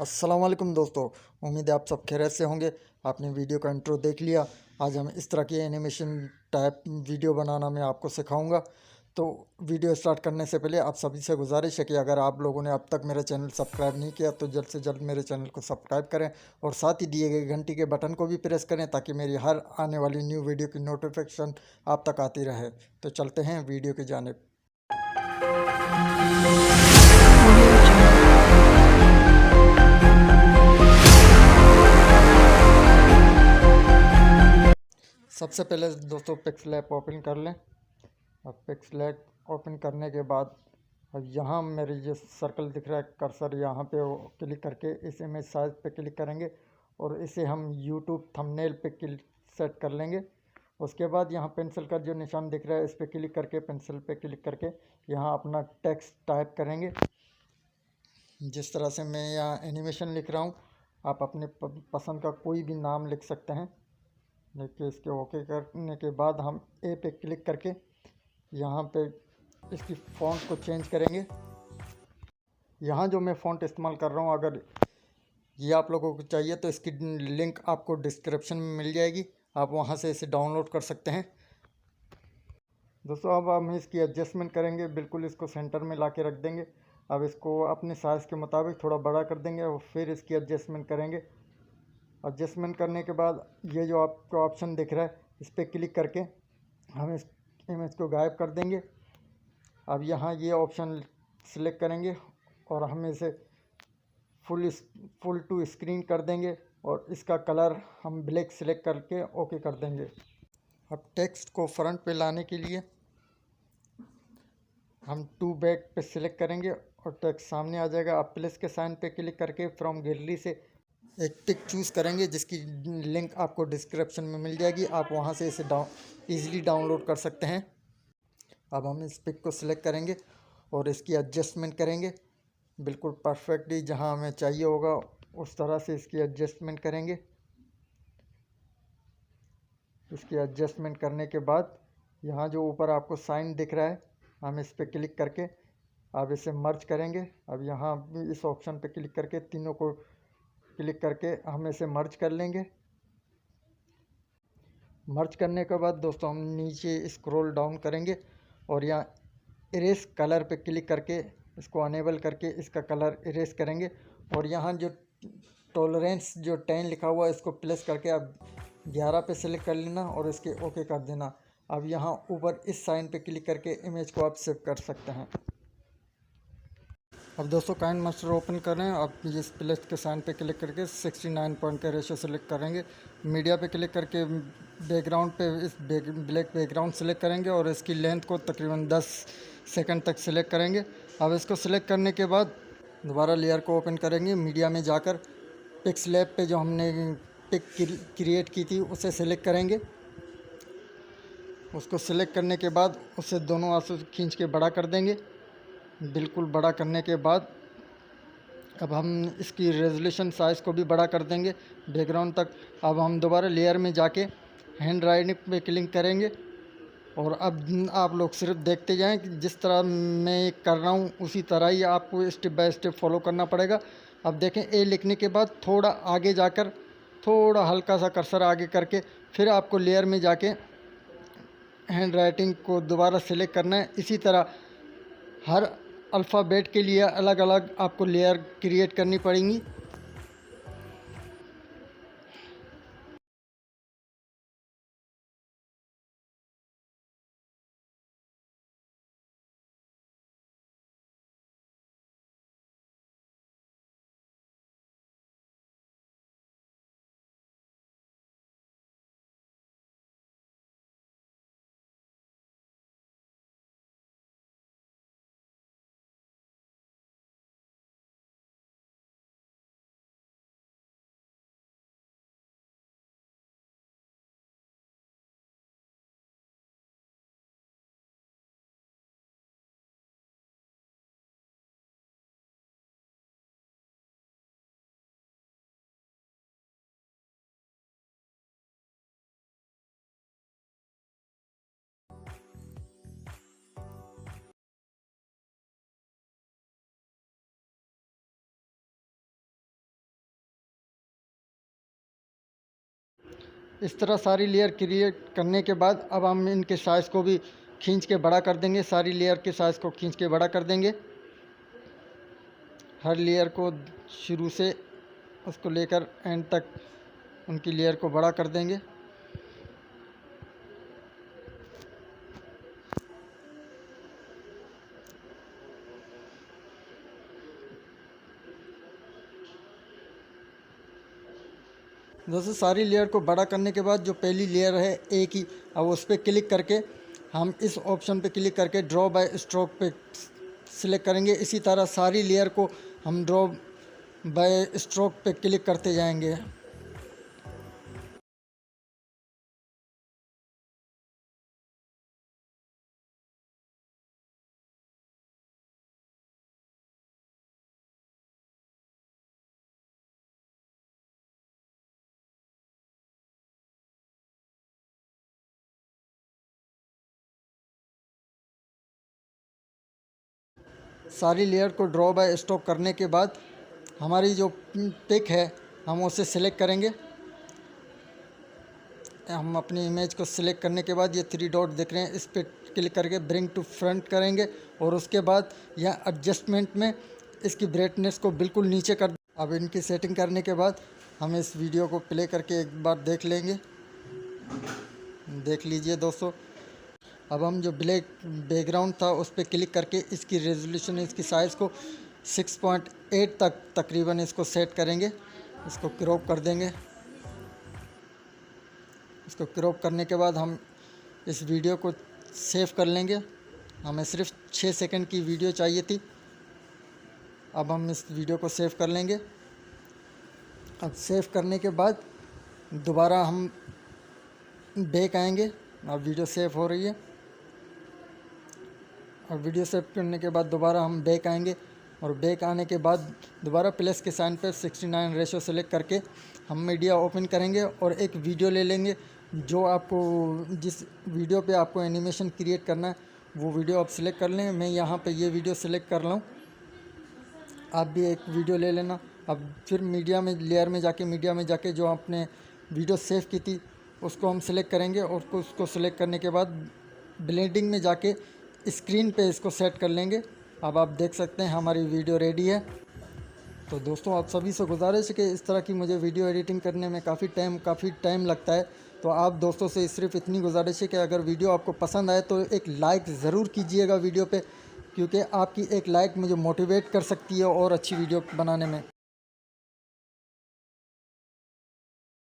अस्सलाम वालेकुम दोस्तों। उम्मीद है आप सब खैरियत से होंगे। आपने वीडियो का इंट्रो देख लिया। आज हम इस तरह की एनिमेशन टाइप वीडियो बनाना मैं आपको सिखाऊंगा। तो वीडियो स्टार्ट करने से पहले आप सभी से गुजारिश है कि अगर आप लोगों ने अब तक मेरा चैनल सब्सक्राइब नहीं किया तो जल्द से जल्द मेरे चैनल को सब्सक्राइब करें और साथ ही दिए गए घंटी के बटन को भी प्रेस करें ताकि मेरी हर आने वाली न्यू वीडियो की नोटिफिकेशन आप तक आती रहे। तो चलते हैं वीडियो की जानिब। सबसे पहले दोस्तों पिक्सल ऐप ओपन कर लें। अब पिक्सल ऐप ओपन करने के बाद अब यहाँ मेरे ये सर्कल दिख रहा है कर्सर, यहाँ पे क्लिक करके इस इमेज साइज पे क्लिक करेंगे और इसे हम यूट्यूब थंबनेल पे क्लिक सेट कर लेंगे। उसके बाद यहाँ पेंसिल का जो निशान दिख रहा है इस पर क्लिक करके पेंसिल पे क्लिक करके यहाँ अपना टेक्स्ट टाइप करेंगे। जिस तरह से मैं यहाँ एनिमेशन लिख रहा हूँ आप अपने पसंद का कोई भी नाम लिख सकते हैं। देखिए इसके ओके करने के बाद हम ए पे क्लिक करके यहाँ पे इसकी फ़ॉन्ट को चेंज करेंगे। यहाँ जो मैं फ़ॉन्ट इस्तेमाल कर रहा हूँ अगर ये आप लोगों को चाहिए तो इसकी लिंक आपको डिस्क्रिप्शन में मिल जाएगी, आप वहाँ से इसे डाउनलोड कर सकते हैं। दोस्तों अब हम इसकी एडजस्टमेंट करेंगे, बिल्कुल इसको सेंटर में ला के रख देंगे। अब इसको अपने साइज़ के मुताबिक थोड़ा बड़ा कर देंगे और फिर इसकी एडजस्टमेंट करेंगे। एडजस्टमेंट करने के बाद ये जो आपको ऑप्शन दिख रहा है इस पर क्लिक करके हम इस इमेज को गायब कर देंगे। अब यहाँ ये ऑप्शन सिलेक्ट करेंगे और हम इसे फुल टू स्क्रीन कर देंगे और इसका कलर हम ब्लैक सिलेक्ट करके ओके कर देंगे। अब टेक्स्ट को फ्रंट पे लाने के लिए हम टू बैक पे सिलेक्ट करेंगे और टेक्स्ट सामने आ जाएगा। अब प्लस के साइन पे क्लिक करके फ्रॉम गैलरी से एक पिक चूज़ करेंगे जिसकी लिंक आपको डिस्क्रिप्शन में मिल जाएगी, आप वहां से इसे ईज़िली डाउनलोड कर सकते हैं। अब हम इस पिक को सिलेक्ट करेंगे और इसकी एडजस्टमेंट करेंगे बिल्कुल परफेक्टली जहां हमें चाहिए होगा उस तरह से इसकी एडजस्टमेंट करेंगे। इसकी एडजस्टमेंट करने के बाद यहाँ जो ऊपर आपको साइन दिख रहा है हम इस पर क्लिक करके अब इसे मर्ज करेंगे। अब यहाँ इस ऑप्शन पे क्लिक करके तीनों को क्लिक करके हम इसे मर्ज कर लेंगे। मर्ज करने के बाद दोस्तों हम नीचे स्क्रॉल डाउन करेंगे और यहाँ इरेज कलर पे क्लिक करके इसको अनेबल करके इसका कलर इरेज करेंगे और यहाँ जो टॉलरेंस जो 10 लिखा हुआ है इसको प्लेस करके अब 11 पे सिलेक्ट कर लेना और इसके ओके कर देना। अब यहाँ ऊपर इस साइन पे क्लिक करके इमेज को आप सेव कर सकते हैं। अब दोस्तों काइंड मास्टर ओपन करें। अब इस प्लस के साइन पे क्लिक करके 69 पॉइंट का रेशो सेलेक्ट करेंगे। मीडिया पे क्लिक करके बैकग्राउंड पे इस ब्लैक बैकग्राउंड सेलेक्ट करेंगे और इसकी लेंथ को तकरीबन 10 सेकंड तक सेलेक्ट करेंगे। अब इसको सेलेक्ट करने के बाद दोबारा लेयर को ओपन करेंगे। मीडिया में जाकर पिक्सल ऐप पे जो हमने पिक क्रिएट की थी उसे सेलेक्ट करेंगे। उसको सेलेक्ट करने के बाद उसे दोनों आंसू खींच के बड़ा कर देंगे। बिल्कुल बड़ा करने के बाद अब हम इसकी रेजोल्यूशन साइज़ को भी बड़ा कर देंगे बैकग्राउंड तक। अब हम दोबारा लेयर में जाके हैंड राइटिंग पे क्लिक करेंगे और अब आप लोग सिर्फ देखते जाएं कि जिस तरह मैं कर रहा हूं उसी तरह ही आपको स्टेप बाय स्टेप फॉलो करना पड़ेगा। अब देखें ए लिखने के बाद थोड़ा आगे जाकर थोड़ा हल्का सा कर्सर आगे करके फिर आपको लेयर में जाके हैंड राइटिंग को दोबारा सेलेक्ट करना है। इसी तरह हर अल्फ़ाबेट के लिए अलग अलग आपको लेयर क्रिएट करनी पड़ेंगी। इस तरह सारी लेयर क्रिएट करने के बाद अब हम इनके साइज़ को भी खींच के बड़ा कर देंगे। सारी लेयर के साइज़ को खींच के बड़ा कर देंगे। हर लेयर को शुरू से उसको लेकर एंड तक उनकी लेयर को बड़ा कर देंगे। दोस्तों सारी लेयर को बड़ा करने के बाद जो पहली लेयर है एक ही, अब उस पर क्लिक करके हम इस ऑप्शन पे क्लिक करके ड्रॉ बाय स्ट्रोक पे सिलेक्ट करेंगे। इसी तरह सारी लेयर को हम ड्रॉ बाय स्ट्रोक पे क्लिक करते जाएंगे। सारी लेयर को ड्रॉ बाय स्ट्रोक करने के बाद हमारी जो पिक है हम उसे सिलेक्ट करेंगे। हम अपनी इमेज को सिलेक्ट करने के बाद ये 3 डॉट दिख रहे हैं, इस पर क्लिक करके ब्रिंग टू फ्रंट करेंगे और उसके बाद यह एडजस्टमेंट में इसकी ब्राइटनेस को बिल्कुल नीचे कर। अब इनकी सेटिंग करने के बाद हम इस वीडियो को प्ले करके एक बार देख लेंगे। देख लीजिए दोस्तों, अब हम जो ब्लैक बैकग्राउंड था उस पर क्लिक करके इसकी रेजोल्यूशन, इसकी साइज़ को 6.8 तक तकरीबन इसको सेट करेंगे। इसको क्रॉप कर देंगे। इसको क्रॉप करने के बाद हम इस वीडियो को सेव कर लेंगे। हमें सिर्फ 6 सेकंड की वीडियो चाहिए थी। अब हम इस वीडियो को सेव कर लेंगे। अब सेव करने के बाद दोबारा हम बैक आएंगे। अब वीडियो सेव हो रही है। और वीडियो सेव करने के बाद दोबारा हम बैक आएंगे और बैक आने के बाद दोबारा प्लस के साइन पर 69 रेशो सेलेक्ट करके हम मीडिया ओपन करेंगे और एक वीडियो ले लेंगे। जो आपको जिस वीडियो पे आपको एनिमेशन क्रिएट करना है वो वीडियो आप सिलेक्ट कर लें। मैं यहाँ पे ये वीडियो सिलेक्ट कर लूँ, आप भी एक वीडियो ले लेना। अब फिर मीडिया में लेयर में जाके मीडिया में जाके जो आपने वीडियो सेव की थी उसको हम सिलेक्ट करेंगे और उसको सिलेक्ट करने के बाद ब्लेंडिंग में जाके स्क्रीन पे इसको सेट कर लेंगे। अब आप देख सकते हैं हमारी वीडियो रेडी है। तो दोस्तों आप सभी से गुजारिश है कि इस तरह की मुझे वीडियो एडिटिंग करने में काफ़ी टाइम लगता है। तो आप दोस्तों से सिर्फ इतनी गुजारिश है कि अगर वीडियो आपको पसंद आए तो एक लाइक ज़रूर कीजिएगा वीडियो पे, क्योंकि आपकी एक लाइक मुझे मोटिवेट कर सकती है और अच्छी वीडियो बनाने में।